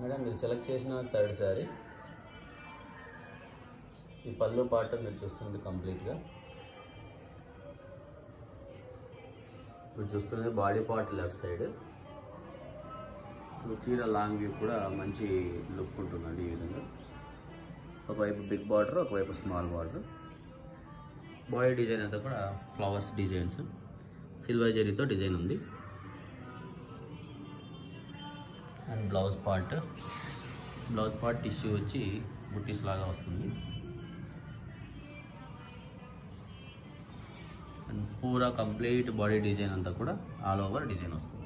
Madam మీరు select చేసిన third sari. ఈ పళ్ళు పార్ట్ మీరు చూస్తుంది కంప్లీట్గా. మీరు చూస్తుంది బాడీ పార్ట్ లెఫ్ట్ సైడ్. చీర లాంగ్ వ్యూ కూడా మంచి లుక్ ఉంటుందండి. ఈ విధంగా ఒకవైపు బిగ్ బార్డర్, ఒకవైపు స్మాల్ బార్డర్. బాడీ డిజైన్ అంతా కూడా ఫ్లవర్స్ డిజైన్స్, సిల్వర్ జరీతో డిజైన్ ఉంది. అండ్ బ్లౌజ్ పార్ట్ టిష్యూ వచ్చి బుట్టీస్ లాగా వస్తుంది. అండ్ పూరా కంప్లీట్ బాడీ డిజైన్ అంతా కూడా ఆల్ ఓవర్ డిజైన్ వస్తుంది.